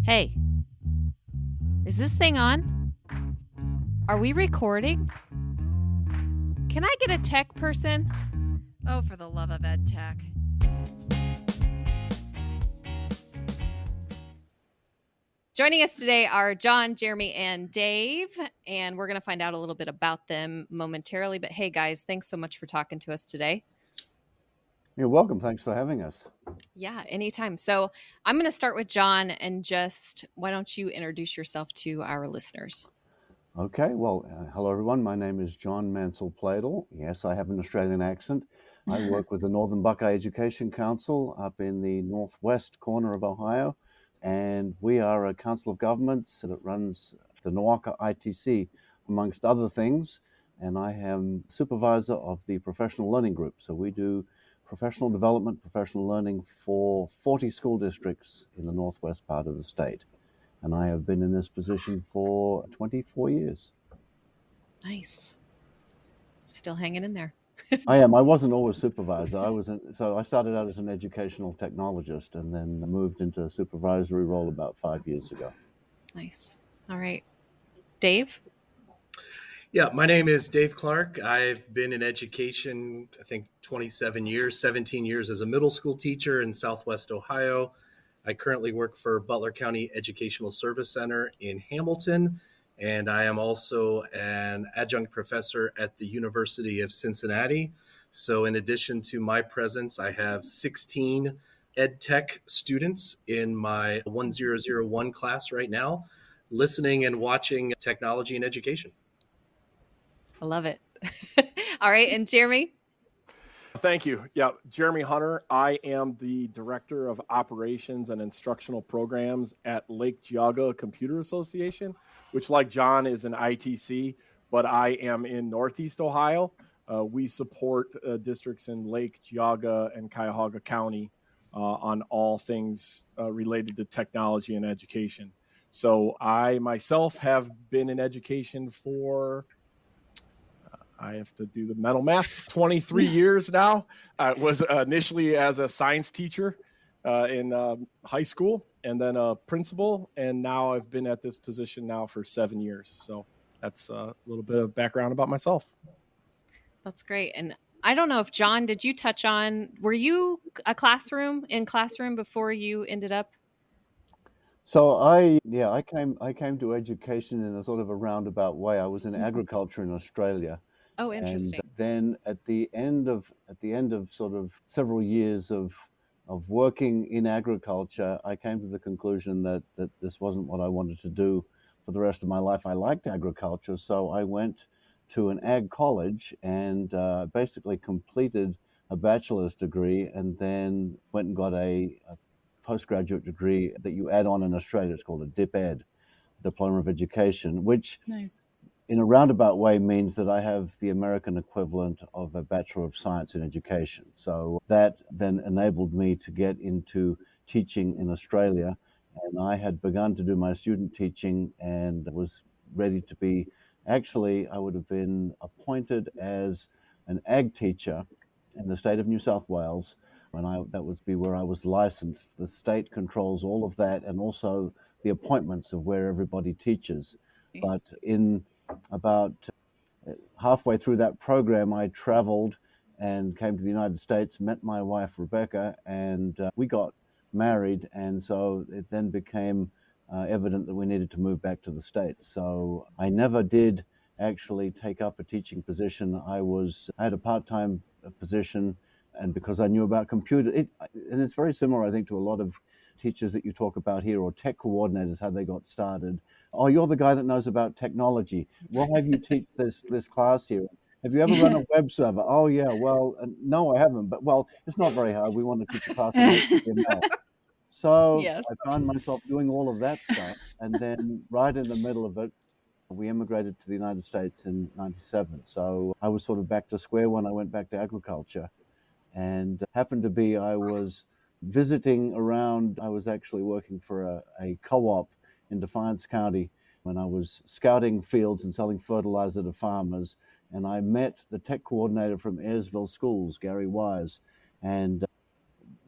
Hey, is this thing on? Are we recording? Can I get a tech person? Oh, for the love of ed tech. Joining us today are John, Jeremy, and Dave, and we're going to find out a little bit about them momentarily. But hey, guys, thanks so much for talking to us today. You're welcome. Thanks for having us. Yeah, anytime. So I'm going to start with John, and just why don't you introduce yourself to our listeners? Okay, well, hello everyone. My name is John Mansel-Playdell. Yes, I have an Australian accent. I work with the Northern Buckeye Education Council up in the northwest corner of Ohio, and we are a council of governments that runs the NOACA ITC, amongst other things, and I am supervisor of the professional learning group. So we do professional development, professional learning for 40 school districts in the northwest part of the state. And I have been in this position for 24 years. Nice. Still hanging in there. I am. I wasn't always supervisor. So I started out as an educational technologist and then moved into a supervisory role about 5 years ago. Nice. All right. Dave? Yeah, my name is Dave Clark. I've been in education, I think 27 years, 17 years as a middle school teacher in Southwest Ohio. I currently work for Butler County Educational Service Center in Hamilton, and I am also an adjunct professor at the University of Cincinnati. So in addition to my presence, I have 16 ed tech students in my 1001 class right now, listening and watching technology and education. I love it. All right. And Jeremy? Thank you. Yeah, Jeremy Hunter. I am the Director of Operations and Instructional Programs at Lake Geauga Computer Association, which, like John, is an ITC, but I am in Northeast Ohio. We support districts in Lake Geauga and Cuyahoga County on all things related to technology and education. So I myself have been in education for I have to do the mental math. 23 years now. I was initially as a science teacher in high school and then a principal. And now I've been at this position now for 7 years. So that's a little bit of background about myself. That's great. And I don't know if John, did you touch on, were you a classroom before you ended up? So I came to education in a sort of a roundabout way. I was in agriculture in Australia. Oh, interesting. And then at the end of sort of several years of working in agriculture, I came to the conclusion that this wasn't what I wanted to do for the rest of my life. I liked agriculture, so I went to an ag college and basically completed a bachelor's degree, and then went and got a postgraduate degree that you add on in Australia. It's called a DipEd, Diploma of Education, which Nice. in a roundabout way means that I have the American equivalent of a Bachelor of Science in Education. So that then enabled me to get into teaching in Australia. And I had begun to do my student teaching and was ready to be, actually, I would have been appointed as an ag teacher in the state of New South Wales. That would be where I was licensed. The state controls all of that and also the appointments of where everybody teaches. But in about halfway through that program, I traveled and came to the United States, met my wife, Rebecca, and we got married. And so it then became evident that we needed to move back to the States. So I never did actually take up a teaching position. I had a part-time position, and because I knew about and it's very similar, I think, to a lot of teachers that you talk about here, or tech coordinators, how they got started. Oh, you're the guy that knows about technology. We'll have you teach this class here. Have you ever run a web server? Oh, yeah. Well, no, I haven't. But, well, it's not very hard. We want to teach a class on HTML. So Yes. I found myself doing all of that stuff. And then right in the middle of it, we immigrated to the United States in 97. So I was sort of back to square one. I went back to agriculture, and happened to be I was visiting around. I was actually working for a co-op in Defiance County when I was scouting fields and selling fertilizer to farmers. And I met the tech coordinator from Ayersville Schools, Gary Wise. And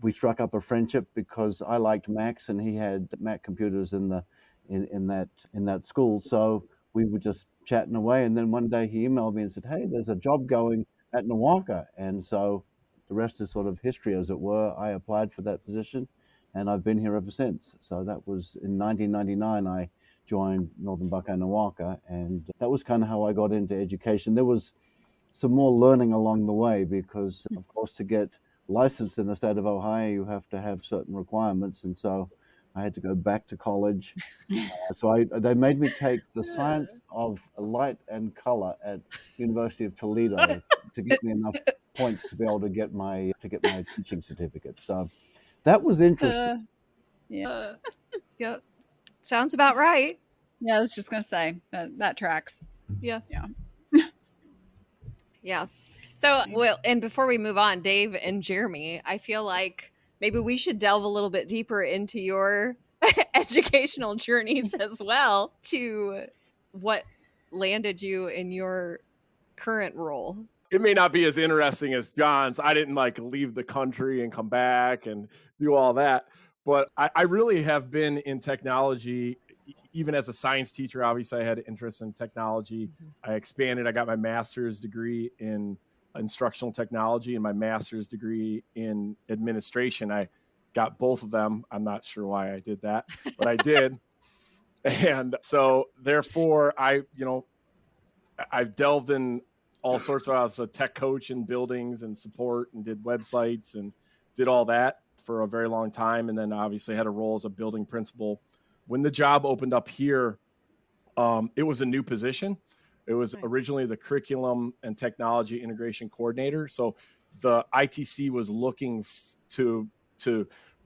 we struck up a friendship because I liked Macs and he had Mac computers in that school. So we were just chatting away, and then one day he emailed me and said, "Hey, there's a job going at Nawaka," and so the rest is sort of history, as it were. I applied for that position, and I've been here ever since. So that was in 1999. I joined Northern Buckeye Nawaka, and that was kind of how I got into education. There was some more learning along the way because, of course, to get licensed in the state of Ohio, you have to have certain requirements, and so I had to go back to college. So they made me take the science of light and color at University of Toledo to get me enough points to be able to get my teaching certificate. So that was interesting. Yeah. Yep. Sounds about right. Yeah, I was just gonna say that tracks. Yeah. Yeah. Yeah. So, well, and before we move on, Dave and Jeremy, I feel like maybe we should delve a little bit deeper into your educational journeys as well to what landed you in your current role. It may not be as interesting as John's. I didn't like leave the country and come back and do all that. But I really have been in technology, even as a science teacher. Obviously, I had an interest in technology. I expanded. I got my master's degree in instructional technology and my master's degree in administration. I got both of them. I'm not sure why I did that, but I did. And so therefore I've delved in all sorts of, I was a tech coach in buildings and support and did websites and did all that for a very long time. And then obviously had a role as a building principal. When the job opened up here, it was a new position. It was originally the curriculum and technology integration coordinator. So the ITC was looking to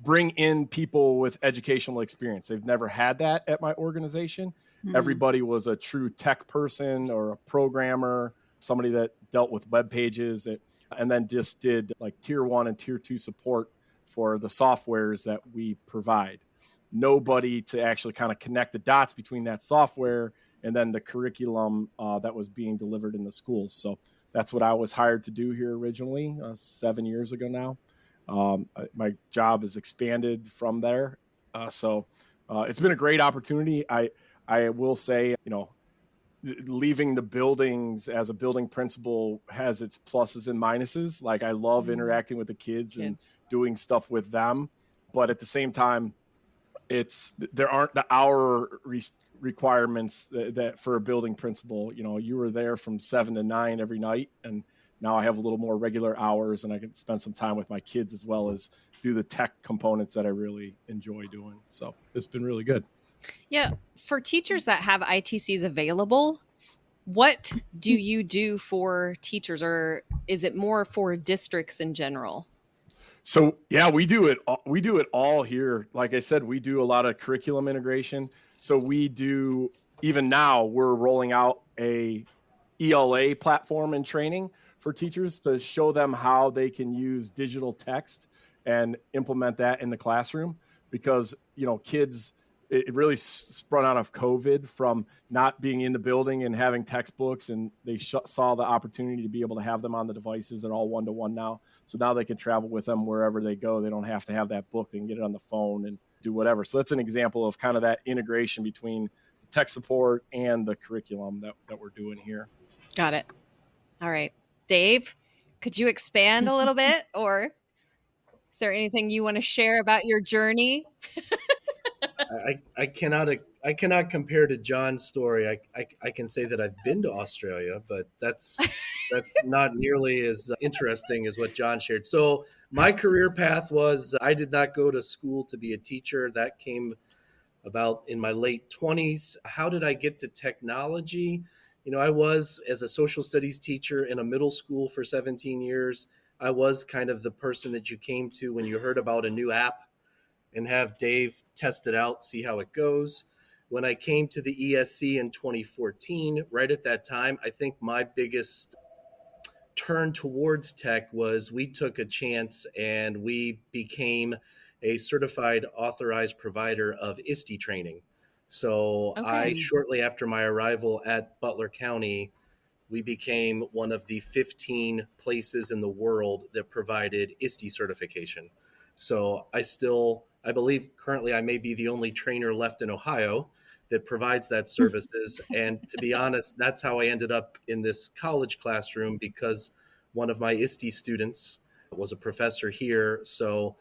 bring in people with educational experience. They've never had that at my organization. Mm-hmm. Everybody was a true tech person or a programmer, somebody that dealt with web pages, and then just did like tier 1 and tier 2 support for the softwares that we provide. Nobody to actually kind of connect the dots between that software and then the curriculum that was being delivered in the schools. So that's what I was hired to do here originally 7 years ago now. My job has expanded from there. So it's been a great opportunity. I will say, leaving the buildings as a building principal has its pluses and minuses. Like I love interacting with the kids and doing stuff with them. But at the same time, there aren't the hour requirements that for a building principal. You were there from 7 to 9 every night, and now I have a little more regular hours, and I can spend some time with my kids as well as do the tech components that I really enjoy doing. So it's been really good. Yeah. For teachers that have ITCs available, what do you do for teachers, or is it more for districts in general? So yeah, we do it all here. Like I said, we do a lot of curriculum integration. So we do, even now we're rolling out a ELA platform and training for teachers to show them how they can use digital text and implement that in the classroom, because kids, it really sprung out of COVID from not being in the building and having textbooks, and they saw the opportunity to be able to have them on the devices. They're all one-to-one now. So now they can travel with them wherever they go. They don't have to have that book. They can get it on the phone and do whatever. So that's an example of kind of that integration between the tech support and the curriculum that we're doing here. Got it. All right. Dave, could you expand a little bit, or is there anything you want to share about your journey? I cannot compare to John's story. I can say that I've been to Australia, but that's not nearly as interesting as what John shared. So my career path was, I did not go to school to be a teacher. That came about in my late 20s. How did I get to technology? I was, as a social studies teacher in a middle school for 17 years, I was kind of the person that you came to when you heard about a new app and have Dave test it out, see how it goes. When I came to the ESC in 2014, right at that time, I think my biggest turn towards tech was we took a chance and we became a certified authorized provider of ISTE training. So I, shortly after my arrival at Butler County, we became one of the 15 places in the world that provided ISTE certification. So I believe currently I may be the only trainer left in Ohio that provides that services. And to be honest, that's how I ended up in this college classroom, because one of my ISTE students was a professor here. So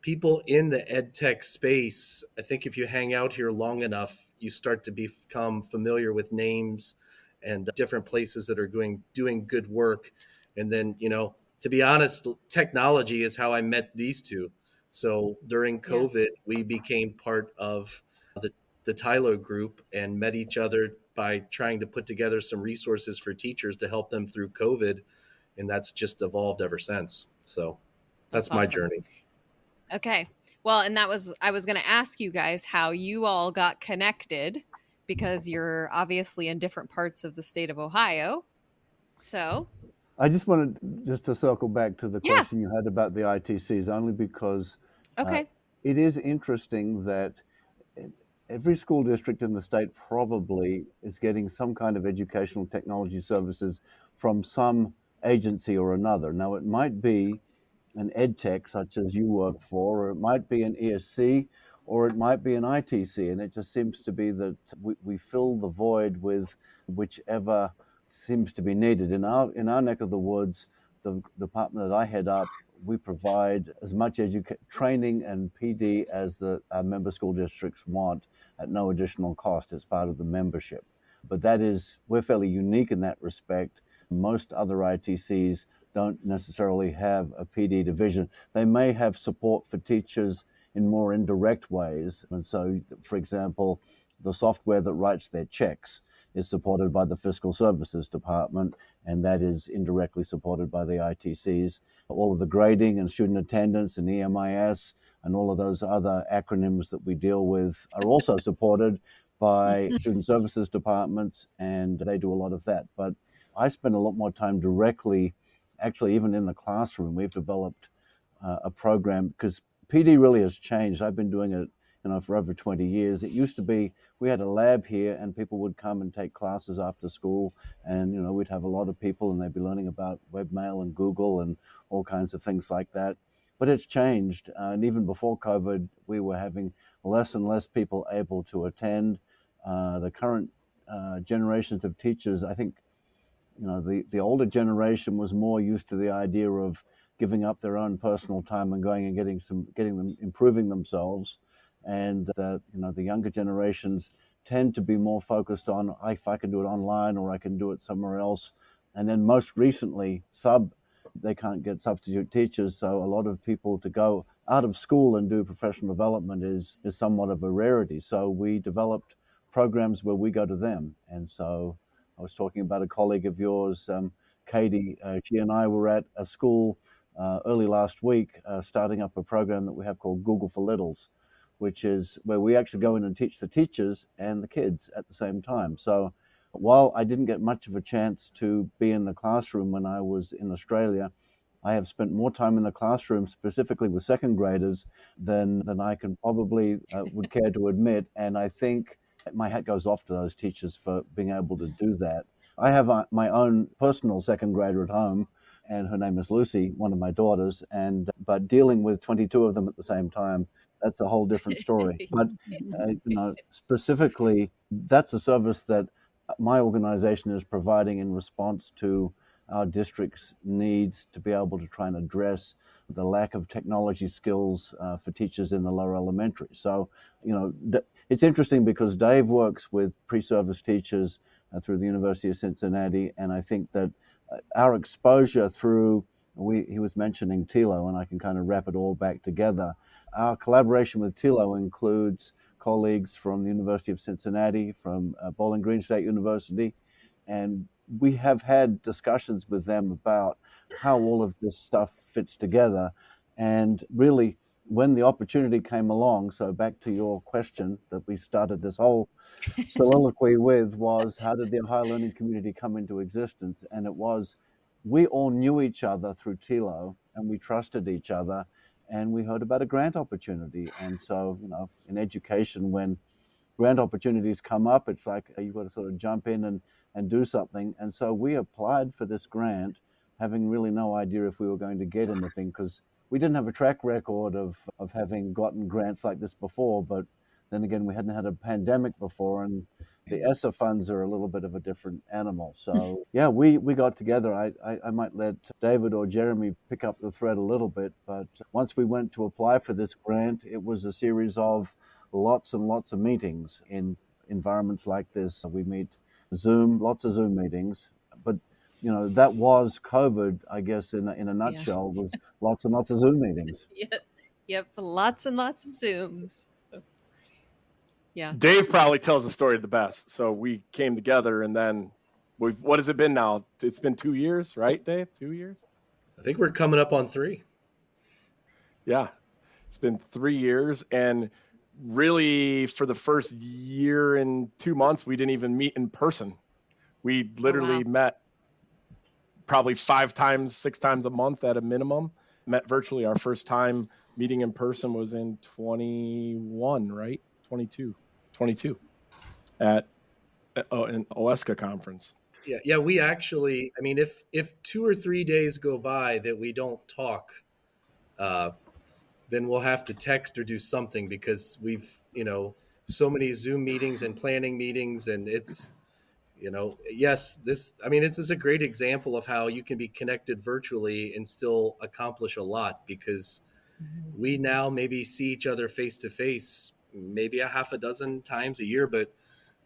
people in the ed tech space, I think if you hang out here long enough, you start to become familiar with names and different places that are doing good work. And then, to be honest, technology is how I met these two. So during Yeah. COVID, we became part of the Tylo group and met each other by trying to put together some resources for teachers to help them through COVID. And that's just evolved ever since. So That's that's my awesome. journey. Okay. Well, and I was going to ask you guys how you all got connected, because you're obviously in different parts of the state of Ohio. So, I just wanted just to circle back to the yeah. question you had about the ITCs, only because Okay. it is interesting that every school district in the state probably is getting some kind of educational technology services from some agency or another. Now, it might be an ed tech such as you work for, or it might be an ESC, or it might be an ITC. And it just seems to be that we fill the void with whichever seems to be needed. In our neck of the woods, the department that I head up, we provide as much training and PD as our member school districts want at no additional cost as part of the membership. But we're fairly unique in that respect. Most other ITCs don't necessarily have a PD division. They may have support for teachers in more indirect ways. And so, for example, the software that writes their checks is supported by the Fiscal Services Department, and that is indirectly supported by the ITCs. All of the grading and student attendance and EMIS and all of those other acronyms that we deal with are also supported by student services departments, and they do a lot of that. But I spend a lot more time directly, actually, even in the classroom. We've developed a program because PD really has changed. I've been doing it, for over 20 years. It used to be we had a lab here, and people would come and take classes after school, and we'd have a lot of people, and they'd be learning about webmail and Google and all kinds of things like that. But it's changed, and even before COVID, we were having less and less people able to attend. The current generations of teachers, I think, the older generation was more used to the idea of giving up their own personal time and going and getting them improving themselves, and the younger generations tend to be more focused on if I can do it online or I can do it somewhere else. And then most recently, they can't get substitute teachers, so a lot of people to go out of school and do professional development is somewhat of a rarity. So we developed programs where we go to them, and so I was talking about a colleague of yours, Katie. She and I were at a school early last week, starting up a program that we have called Google for Littles, which is where we actually go in and teach the teachers and the kids at the same time. So while I didn't get much of a chance to be in the classroom when I was in Australia, I have spent more time in the classroom, specifically with second graders, than I can probably would care to admit. And I think my hat goes off to those teachers for being able to do that. I have my own personal second grader at home, and her name is Lucy, one of my daughters. But dealing with 22 of them at the same time, that's a whole different story. But specifically, that's a service that my organization is providing in response to our district's needs to be able to try and address the lack of technology skills for teachers in the lower elementary. So, it's interesting because Dave works with pre-service teachers through the University of Cincinnati, and I think that our exposure he was mentioning TILO, and I can kind of wrap it all back together. Our collaboration with TILO includes colleagues from the University of Cincinnati, from Bowling Green State University, and we have had discussions with them about how all of this stuff fits together. And really, when the opportunity came along, so back to your question that we started this whole soliloquy with, was how did the Ohio Learning Community come into existence? And it was, we all knew each other through TILO, and we trusted each other, and we heard about a grant opportunity. And so, in education, when grant opportunities come up, it's like you've got to sort of jump in and do something. And so we applied for this grant, having really no idea if we were going to get anything, because we didn't have a track record of having gotten grants like this before, but then again, we hadn't had a pandemic before, and the ESSA funds are a little bit of a different animal. So yeah, we got together. I might let David or Jeremy pick up the thread a little bit, but once we went to apply for this grant, it was a series of lots and lots of meetings in environments like this. We meet Zoom, lots of Zoom meetings, but that was COVID, I guess, in a nutshell, was lots and lots of Zoom meetings. Yep, lots and lots of Zooms. Yeah. Dave probably tells the story the best. So we came together, and then what has it been now? It's been 2 years, right, Dave? 2 years? I think we're coming up on 3. Yeah, it's been 3 years, and really for the first year and 2 months, we didn't even meet in person. We literally met probably 5 times, 6 times a month at a minimum. Met virtually. Our first time meeting in person was in 21, right? 22 at an OESCA conference. Yeah. We actually, I mean, if 2 or 3 days go by that we don't talk, then we'll have to text or do something, because we've, so many Zoom meetings and planning meetings, and it's, yes, this is a great example of how you can be connected virtually and still accomplish a lot, because we now maybe see each other face to face maybe a half a dozen times a year, but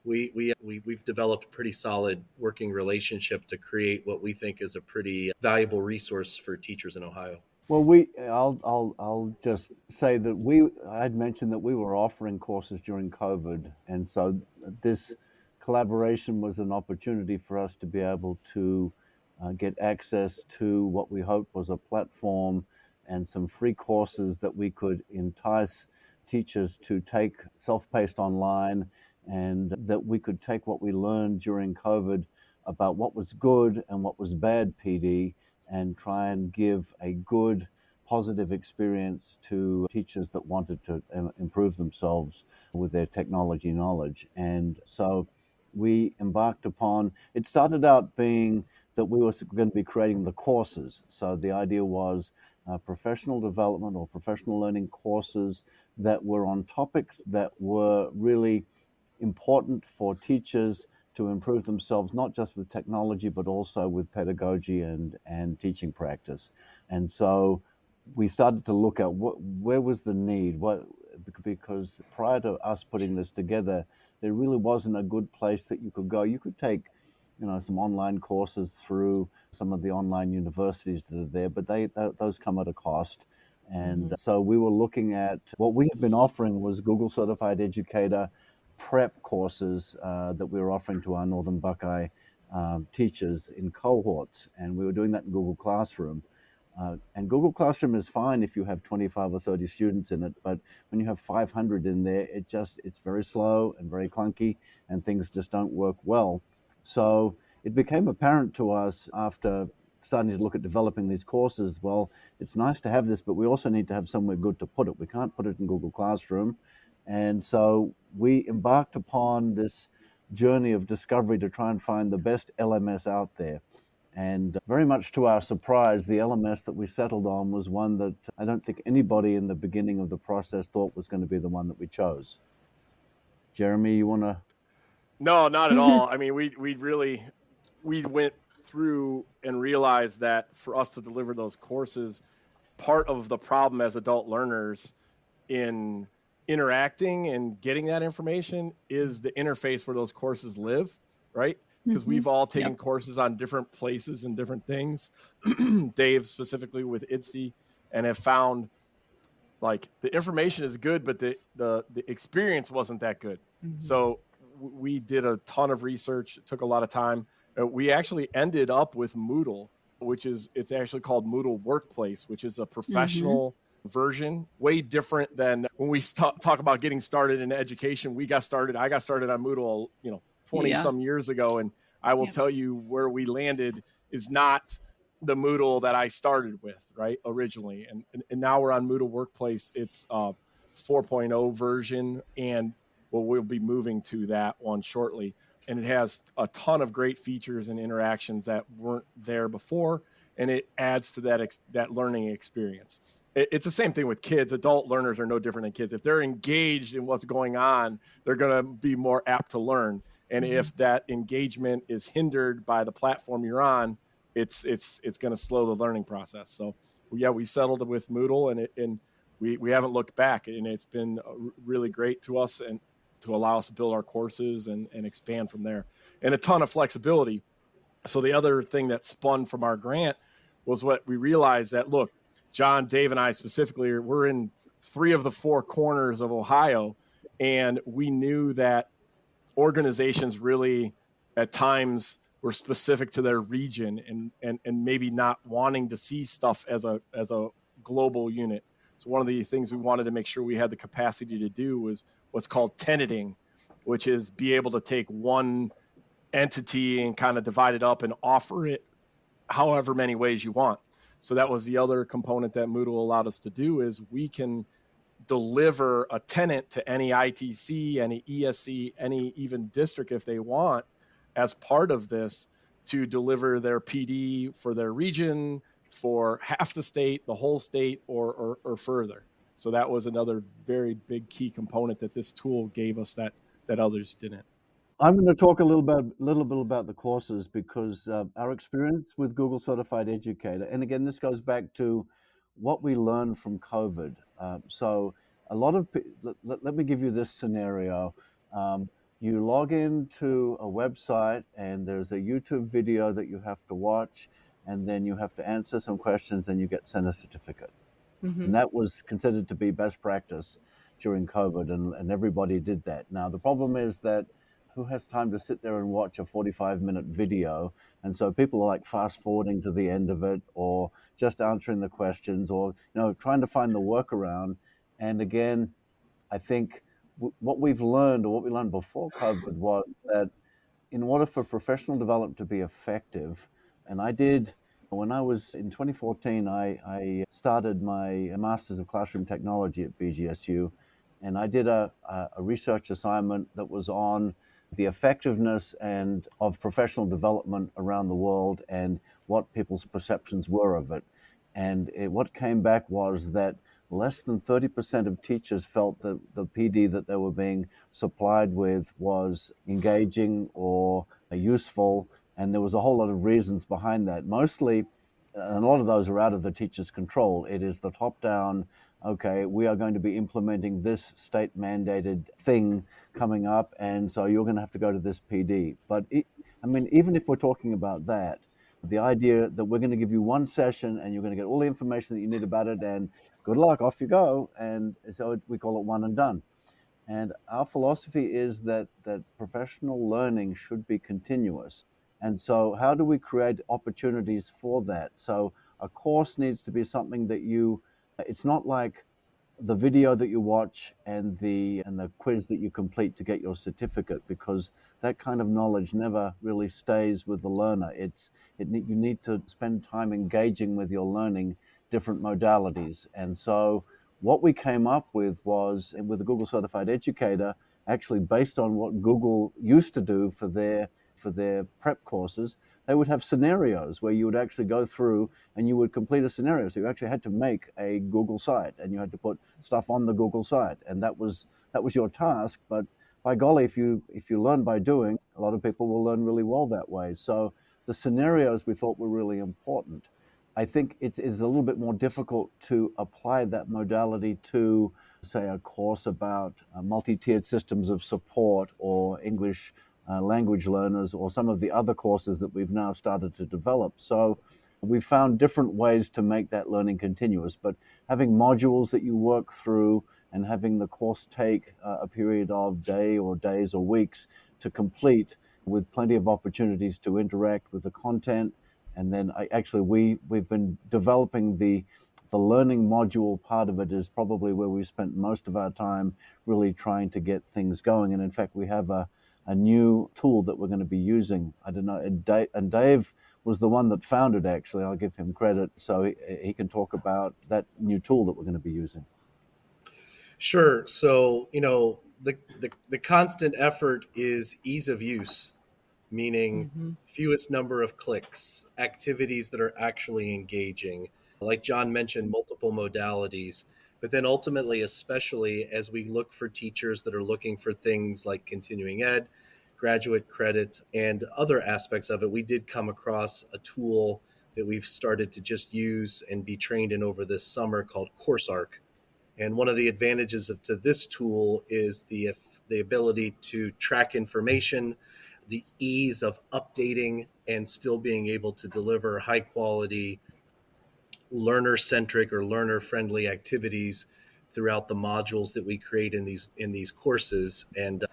we've developed a pretty solid working relationship to create what we think is a pretty valuable resource for teachers in Ohio. Well, I'll just say that I'd mentioned that we were offering courses during COVID, and so this collaboration was an opportunity for us to be able to get access to what we hoped was a platform and some free courses that we could entice teachers to take self-paced online, and that we could take what we learned during COVID about what was good and what was bad PD, and try and give a good, positive experience to teachers that wanted to improve themselves with their technology knowledge. And so we embarked upon, it started out being that we were going to be creating the courses. So the idea was professional development or professional learning courses that were on topics that were really important for teachers to improve themselves, not just with technology, but also with pedagogy and teaching practice. And so we started to look at where was the need, because prior to us putting this together, there really wasn't a good place that you could go. You could take, some online courses through some of the online universities that are there, but those come at a cost. And so we were looking at what we had been offering was Google Certified Educator prep courses that we were offering to our Northern Buckeye teachers in cohorts, and we were doing that in Google Classroom. And Google Classroom is fine if you have 25 or 30 students in it, but when you have 500 in there, it's very slow and very clunky, and things just don't work well. So it became apparent to us after starting to look at developing these courses, well, it's nice to have this, but we also need to have somewhere good to put it. We can't put it in Google Classroom. And so we embarked upon this journey of discovery to try and find the best LMS out there. And very much to our surprise, the LMS that we settled on was one that I don't think anybody in the beginning of the process thought was going to be the one that we chose. Jeremy, you want to? No, not at all. I mean, we went through and realized that for us to deliver those courses, part of the problem as adult learners in interacting and getting that information is the interface where those courses live, right? Because we've all taken courses on different places and different things. Dave specifically with IDSE, and have found like the information is good, but the experience wasn't that good. So we did a ton of research. It took a lot of time. We actually ended up with Moodle, it's actually called Moodle Workplace, which is a professional version, way different than when we talk about getting started in education. I got started on Moodle, 20 some years ago. And I will tell you where we landed is not the Moodle that I started with, right, originally. And now we're on Moodle Workplace. It's a 4.0 version, and we'll be moving to that one shortly. And it has a ton of great features and interactions that weren't there before, and it adds to that learning experience. it's the same thing with kids. Adult learners are no different than kids. If they're engaged in what's going on, they're going to be more apt to learn. And if that engagement is hindered by the platform you're on, it's going to slow the learning process. So yeah, we settled with Moodle, and we haven't looked back, and it's been really great to us and to allow us to build our courses and expand from there, and a ton of flexibility. So the other thing that spun from our grant was what we realized that, look, John, Dave, and I specifically, we're in 3 of the 4 corners of Ohio, and we knew that organizations really at times were specific to their region and maybe not wanting to see stuff as a global unit. So one of the things we wanted to make sure we had the capacity to do was what's called tenanting, which is be able to take one entity and kind of divide it up and offer it however many ways you want. So that was the other component that Moodle allowed us to do, is we can deliver a tenant to any ITC, any ESC, any even district if they want, as part of this, to deliver their PD for their region, for half the state, the whole state, or further. So that was another very big key component that this tool gave us that others didn't. I'm going to talk a little bit about the courses, because our experience with Google Certified Educator, and again, this goes back to what we learned from COVID. So a lot of, let me give you this scenario. You log into a website and there's a YouTube video that you have to watch, and then you have to answer some questions and you get sent a certificate. And that was considered to be best practice during COVID, and everybody did that. Now, the problem is that who has time to sit there and watch a 45-minute video? And so people are like fast forwarding to the end of it, or just answering the questions, or trying to find the workaround. And again, I think what we learned before COVID was that in order for professional development to be effective, and when I was in 2014, I started my Masters of Classroom Technology at BGSU, and I did a research assignment that was on the effectiveness and of professional development around the world and what people's perceptions were of it. And what came back was that less than 30% of teachers felt that the PD that they were being supplied with was engaging or useful. And there was a whole lot of reasons behind that. Mostly, and a lot of those are out of the teacher's control. It is the top-down, okay, we are going to be implementing this state-mandated thing coming up, and so you're going to have to go to this PD. But even if we're talking about that, the idea that we're going to give you one session and you're going to get all the information that you need about it, and good luck, off you go. And so we call it one and done. And our philosophy is that professional learning should be continuous. And so how do we create opportunities for that? So a course needs to be something that it's not like the video that you watch and the quiz that you complete to get your certificate, because that kind of knowledge never really stays with the learner. You need to spend time engaging with your learning, different modalities. And so what we came up with was, with the Google Certified Educator, actually based on what Google used to do for their prep courses, they would have scenarios where you would actually go through and you would complete a scenario. So you actually had to make a Google site, and you had to put stuff on the Google site, and that was your task. But by golly, if you learn by doing, a lot of people will learn really well that way. So the scenarios we thought were really important. I think it is a little bit more difficult to apply that modality to, say, a course about multi-tiered systems of support, or English language learners, or some of the other courses that we've now started to develop. So we've found different ways to make that learning continuous, but having modules that you work through and having the course take a period of days or weeks to complete, with plenty of opportunities to interact with the content. And then we've been developing the learning module part of it, is probably where we spent most of our time really trying to get things going. And in fact, we have a new tool that we're going to be using. I don't know, and Dave was the one that found it, actually. I'll give him credit, so he can talk about that new tool that we're going to be using. Sure. So, the constant effort is ease of use, meaning fewest number of clicks, activities that are actually engaging, Like John mentioned, multiple modalities. But then ultimately, especially as we look for teachers that are looking for things like continuing ed, graduate credit, and other aspects of it, we did come across a tool that we've started to just use and be trained in over this summer called CourseArc. And one of the advantages to this tool is the ability to track information, the ease of updating, and still being able to deliver high quality, learner centric or learner friendly activities throughout the modules that we create in these courses. And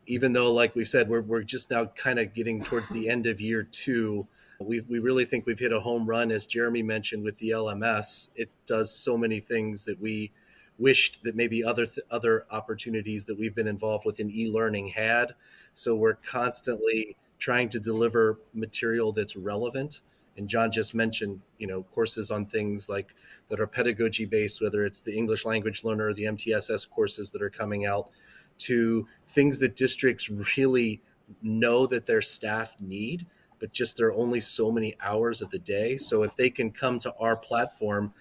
even though, like we said, we're just now kind of getting towards the end of year two, we really think we've hit a home run, as Jeremy mentioned, with the LMS. It does so many things that we wished that maybe other opportunities that we've been involved with in e-learning had. So we're constantly trying to deliver material that's relevant. And John just mentioned, courses on things like that are pedagogy based, whether it's the English language learner, the MTSS courses that are coming out, to things that districts really know that their staff need, but just there are only so many hours of the day. So if they can come to our platform,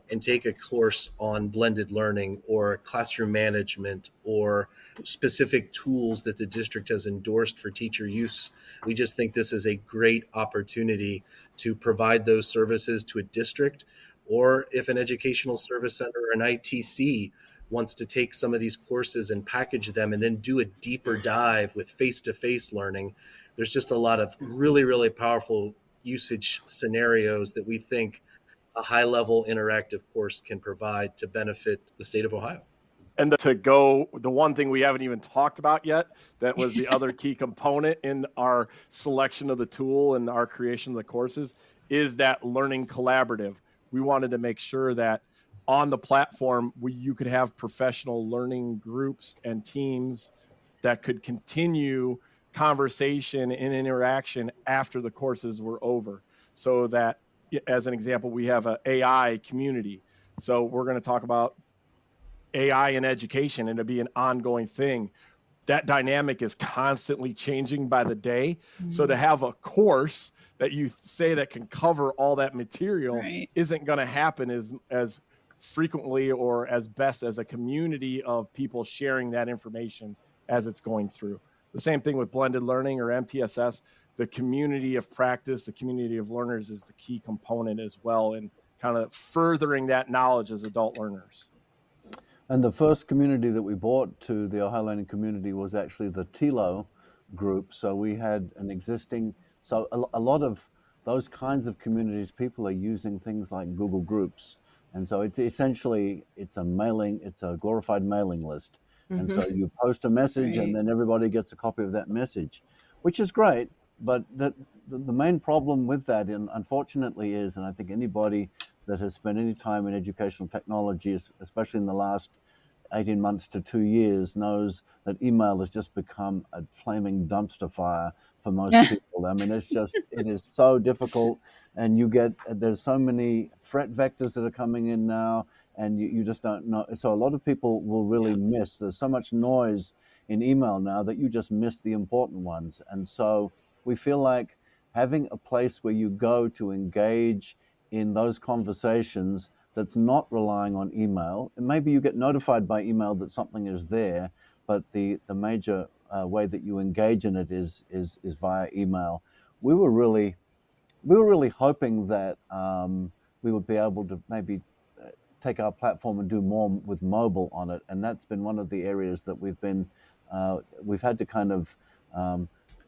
and take a course on blended learning or classroom management or specific tools that the district has endorsed for teacher use, we just think this is a great opportunity to provide those services to a district. Or if an educational service center or an ITC wants to take some of these courses and package them and then do a deeper dive with face-to-face learning, there's just a lot of really, really powerful usage scenarios that we think a high-level interactive course can provide to benefit the state of Ohio. And the one thing we haven't even talked about yet, that was the other key component in our selection of the tool and our creation of the courses, is that learning collaborative. We wanted to make sure that on the platform, you could have professional learning groups and teams that could continue conversation and interaction after the courses were over. So that, as an example, we have an AI community. So we're going to talk about AI in education, and it'll be an ongoing thing. That dynamic is constantly changing by the day. Mm-hmm. So to have a course that you say that can cover all that material isn't going to happen as frequently or as best as a community of people sharing that information as it's going through. The same thing with blended learning or MTSS. The community of practice, the community of learners is the key component as well, in kind of furthering that knowledge as adult learners. And the first community that we brought to the Ohio Learning community was actually the TILO group. So we had an existing, so a lot of those kinds of communities, people are using things like Google Groups. And so it's essentially, it's a glorified mailing list. Mm-hmm. And so you post a message and then everybody gets a copy of that message, which is great. But the main problem with that, unfortunately, is, and I think anybody that has spent any time in educational technology, especially in the last 18 months to 2 years, knows that email has just become a flaming dumpster fire for most people. I mean, it is so difficult, and there's so many threat vectors that are coming in now, and you just don't know. So a lot of people will really miss. There's so much noise in email now that you just miss the important ones. And so we feel like having a place where you go to engage in those conversations that's not relying on email, and maybe you get notified by email that something is there, but the major way that you engage in it is via email. We were really hoping that we would be able to maybe take our platform and do more with mobile on it, and that's been one of the areas that we've had to kind of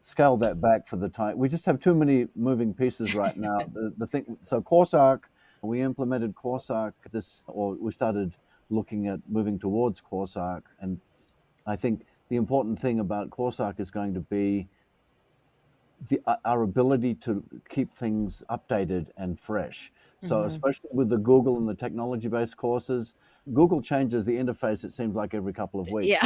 scale that back for the time. We just have too many moving pieces right now. So CourseArc, we implemented CourseArc we started looking at moving towards CourseArc, and I think the important thing about CourseArc is going to be our ability to keep things updated and fresh. So especially with the Google and the technology-based courses, Google changes the interface, it seems like, every couple of weeks. Yeah.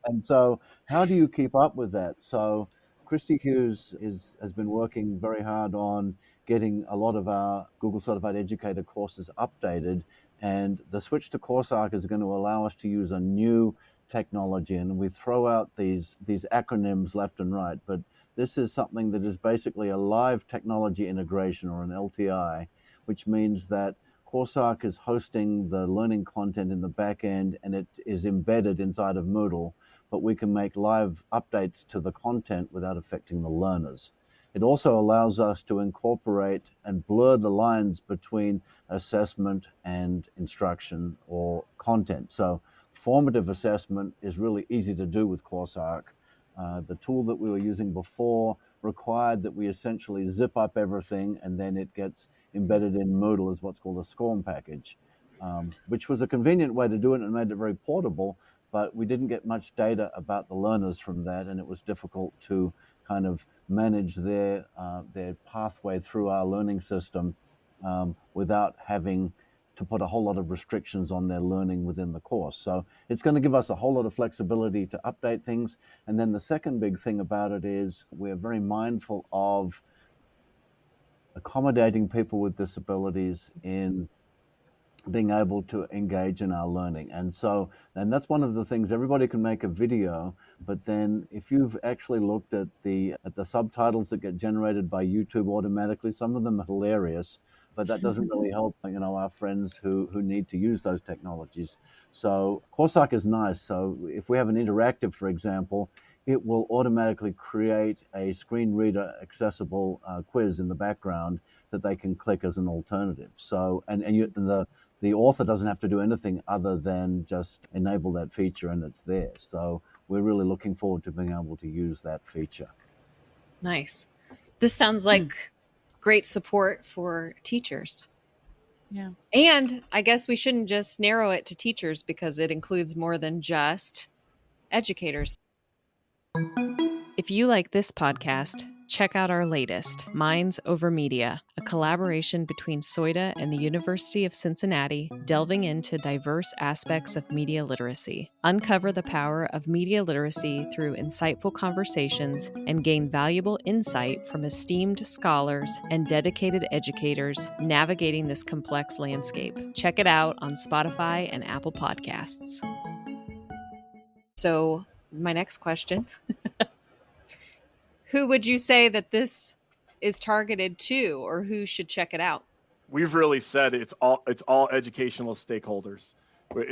And so how do you keep up with that? So Christy Hughes has been working very hard on getting a lot of our Google Certified Educator courses updated, and the switch to CourseArc is going to allow us to use a new technology, and we throw out these acronyms left and right, but this is something that is basically a live technology integration, or an LTI, which means that CourseArc is hosting the learning content in the back end and it is embedded inside of Moodle, but we can make live updates to the content without affecting the learners. It also allows us to incorporate and blur the lines between assessment and instruction or content. So formative assessment is really easy to do with CourseArc. The tool that we were using before required that we essentially zip up everything and then it gets embedded in Moodle as what's called a SCORM package, which was a convenient way to do it and made it very portable, but we didn't get much data about the learners from that, and it was difficult to kind of manage their pathway through our learning system without having to put a whole lot of restrictions on their learning within the course. So it's going to give us a whole lot of flexibility to update things. And then the second big thing about it is we're very mindful of accommodating people with disabilities in being able to engage in our learning. And that's one of the things. Everybody can make a video, but then if you've actually looked at the subtitles that get generated by YouTube automatically, some of them are hilarious, but that doesn't really help, our friends who need to use those technologies. So CourseArc is nice. So if we have an interactive, for example, it will automatically create a screen reader accessible quiz in the background that they can click as an alternative. So, and the author doesn't have to do anything other than just enable that feature and it's there. So we're really looking forward to being able to use that feature. Nice. This sounds like great support for teachers. Yeah. And I guess we shouldn't just narrow it to teachers because it includes more than just educators. If you like this podcast, check out our latest, Minds Over Media, a collaboration between SOIDA and the University of Cincinnati, delving into diverse aspects of media literacy. Uncover the power of media literacy through insightful conversations and gain valuable insight from esteemed scholars and dedicated educators navigating this complex landscape. Check it out on Spotify and Apple Podcasts. So, my next question. Who would you say that this is targeted to, or who should check it out? We've really said it's all educational stakeholders.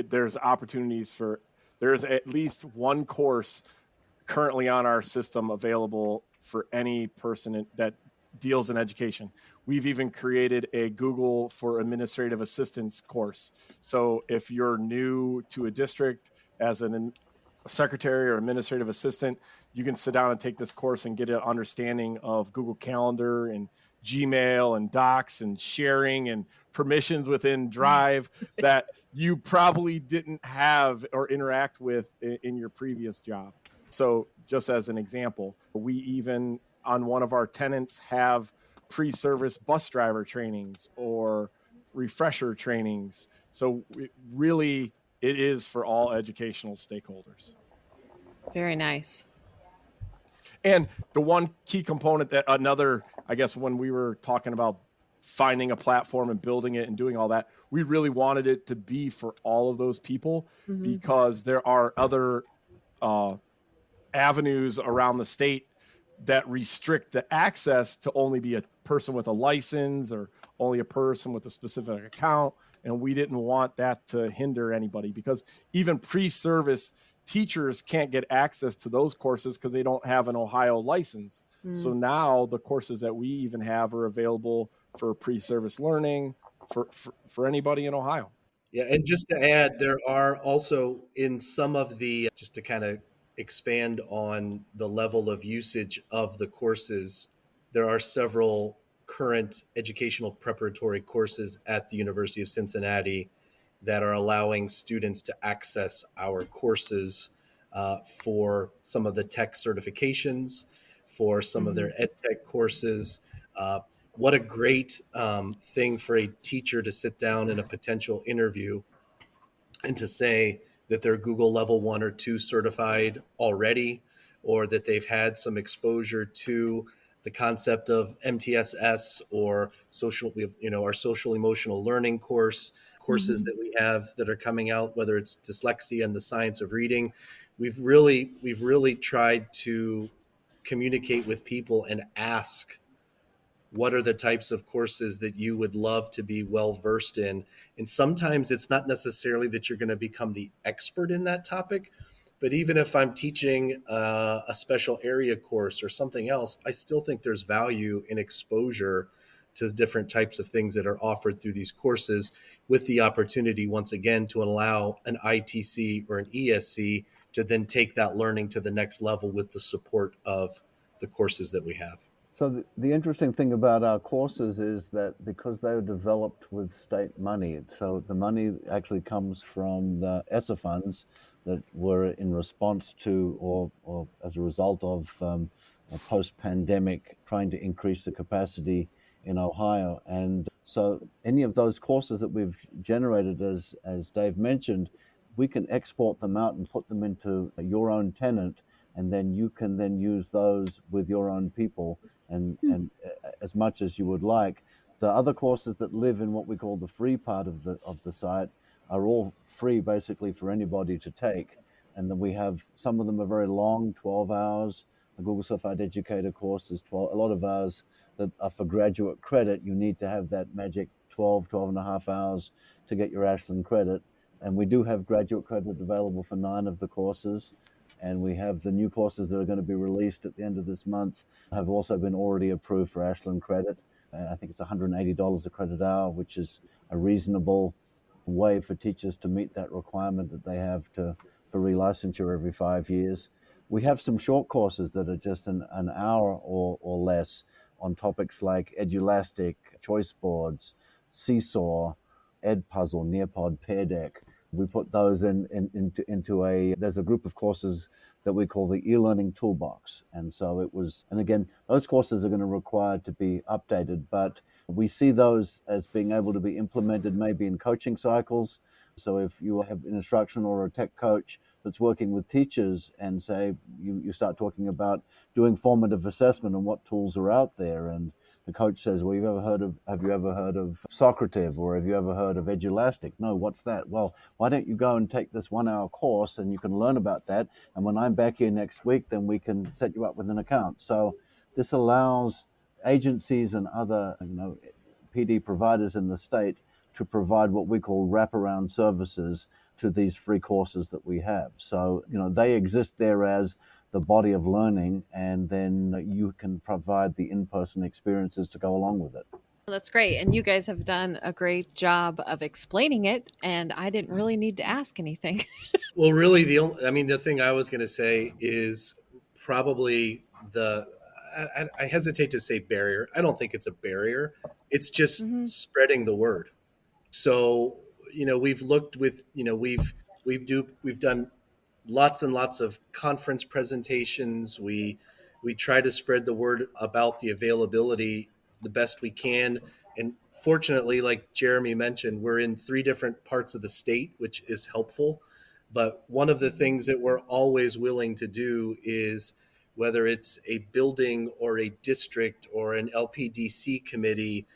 There's opportunities there's at least one course currently on our system available for any person that deals in education. We've even created a Google for Administrative Assistance course. So if you're new to a district as a secretary or administrative assistant, you can sit down and take this course and get an understanding of Google Calendar and Gmail and Docs and sharing and permissions within Drive that you probably didn't have or interact with in your previous job. So just as an example, we even on one of our tenants have pre-service bus driver trainings or refresher trainings. So it is for all educational stakeholders. Very nice. And the one key component that I guess when we were talking about finding a platform and building it and doing all that, we really wanted it to be for all of those people because there are other avenues around the state that restrict the access to only be a person with a license or only a person with a specific account. And we didn't want that to hinder anybody because even pre-service teachers can't get access to those courses because they don't have an Ohio license. So now the courses that we even have are available for pre-service learning for anybody in Ohio. Yeah, and just to add, there are also in some of just to kind of expand on the level of usage of the courses, there are several current educational preparatory courses at the University of Cincinnati that are allowing students to access our courses for some of the tech certifications, for some of their ed tech courses. What a great thing for a teacher to sit down in a potential interview and to say that they're Google level 1 or 2 certified already, or that they've had some exposure to the concept of MTSS or our social emotional learning courses that we have that are coming out, whether it's dyslexia and the science of reading. We've really tried to communicate with people and ask what are the types of courses that you would love to be well versed in. And sometimes it's not necessarily that you're going to become the expert in that topic, but even if I'm teaching a special area course or something else, I still think there's value in exposure to different types of things that are offered through these courses, with the opportunity, once again, to allow an ITC or an ESC to then take that learning to the next level with the support of the courses that we have. So the interesting thing about our courses is that because they were developed with state money, so the money actually comes from the ESSA funds that were in response to or as a result of a post-pandemic trying to increase the capacity in Ohio. And so any of those courses that we've generated, as Dave mentioned, we can export them out and put them into your own tenant, and then you can then use those with your own people and as much as you would like. The other courses that live in what we call the free part of the site are all free basically for anybody to take. And then we have some of them are very long, 12 hours. The Google Certified Educator course is 12. A lot of hours that are for graduate credit. You need to have that magic 12 and a half hours to get your Ashland credit. And we do have graduate credit available for 9 of the courses. And we have the new courses that are going to be released at the end of this month have also been already approved for Ashland credit. I think it's $180 a credit hour, which is a reasonable way for teachers to meet that requirement that they have for relicensure every 5 years. We have some short courses that are just an hour or less on topics like Edulastic, choice boards, Seesaw, Edpuzzle, Nearpod, Pear Deck. We put those into there's a group of courses that we call the e-learning toolbox. And so and again, those courses are going to require to be updated, but we see those as being able to be implemented maybe in coaching cycles. So if you have an instructional or a tech coach that's working with teachers and say you start talking about doing formative assessment and what tools are out there, and the coach says, well, have you ever heard of Socrative, or have you ever heard of Edulastic? No, what's that? Well, why don't you go and take this 1 hour course and you can learn about that. And when I'm back here next week, then we can set you up with an account. So this allows agencies and other, PD providers in the state to provide what we call wraparound services to these free courses that we have. So, they exist there as the body of learning, and then you can provide the in-person experiences to go along with it. That's great. And you guys have done a great job of explaining it, and I didn't really need to ask anything. Well, really, the thing I was going to say is probably I hesitate to say barrier. I don't think it's a barrier. It's just spreading the word. So, we've looked with, we've done lots and lots of conference presentations. We try to spread the word about the availability the best we can. And fortunately, like Jeremy mentioned, we're in 3 different parts of the state, which is helpful. But one of the things that we're always willing to do is, whether it's a building or a district or an LPDC committee,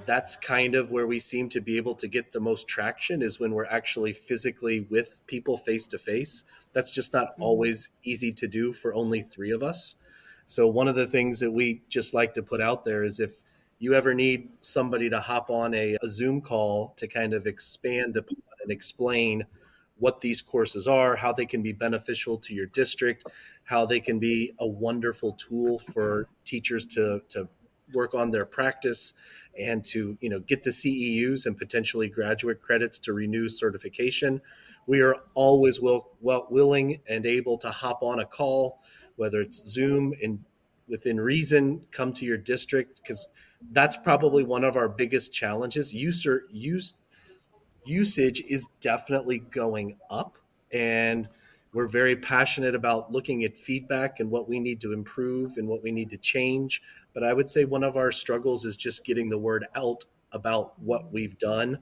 that's kind of where we seem to be able to get the most traction, is when we're actually physically with people face to face. That's just not always easy to do for only 3 of us. So one of the things that we just like to put out there is, if you ever need somebody to hop on a Zoom call to kind of expand upon and explain what these courses are, how they can be beneficial to your district, how they can be a wonderful tool for teachers to work on their practice, and to get the CEUs and potentially graduate credits to renew certification, we are always willing and able to hop on a call, whether it's Zoom, and within reason, come to your district, because that's probably one of our biggest challenges. Usage is definitely going up, and we're very passionate about looking at feedback and what we need to improve and what we need to change. But I would say one of our struggles is just getting the word out about what we've done.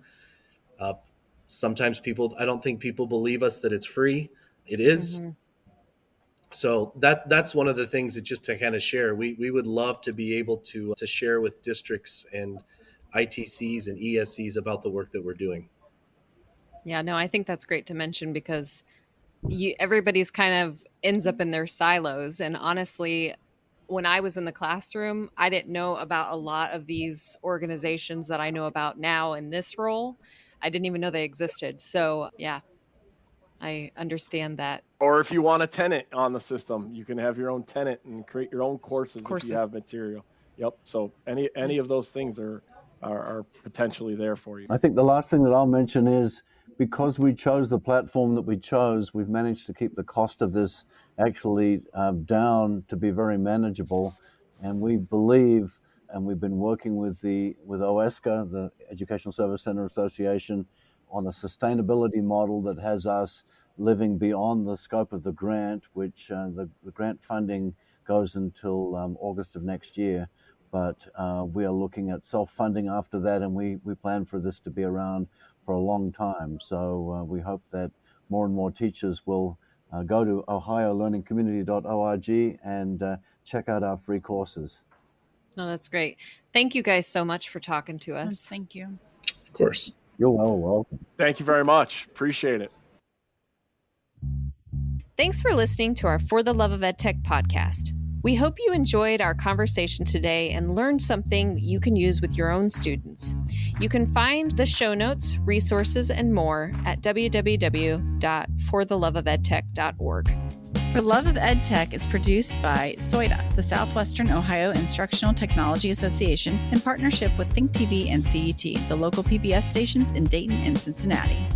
Sometimes I don't think people believe us that it's free. It is. So that's one of the things that, just to kind of share, we would love to be able to share with districts and ITCs and ESCs about the work that we're doing. Yeah, no, I think that's great to mention, because everybody's kind of ends up in their silos. And honestly, when I was in the classroom, I didn't know about a lot of these organizations that I know about now in this role. I didn't even know they existed. So yeah, I understand that. Or if you want a tenant on the system, you can have your own tenant and create your own courses if you have material. Yep. So any of those things are potentially there for you. I think the last thing that I'll mention is, because we chose the platform that we chose, we've managed to keep the cost of this actually down to be very manageable. And we believe, and we've been working with OESCA, the Educational Service Center Association, on a sustainability model that has us living beyond the scope of the grant, which the grant funding goes until August of next year. But we are looking at self-funding after that, and we plan for this to be around for a long time. So we hope that more and more teachers will go to ohiolearningcommunity.org and check out our free courses. No, that's great. Thank you guys so much for talking to us. Yes, thank you. Of course. You're welcome. Thank you very much. Appreciate it. Thanks for listening to our For the Love of EdTech podcast. We hope you enjoyed our conversation today and learned something that you can use with your own students. You can find the show notes, resources, and more at www.fortheloveofedtech.org. For the Love of EdTech is produced by SOIDA, the Southwestern Ohio Instructional Technology Association, in partnership with Think TV and CET, the local PBS stations in Dayton and Cincinnati.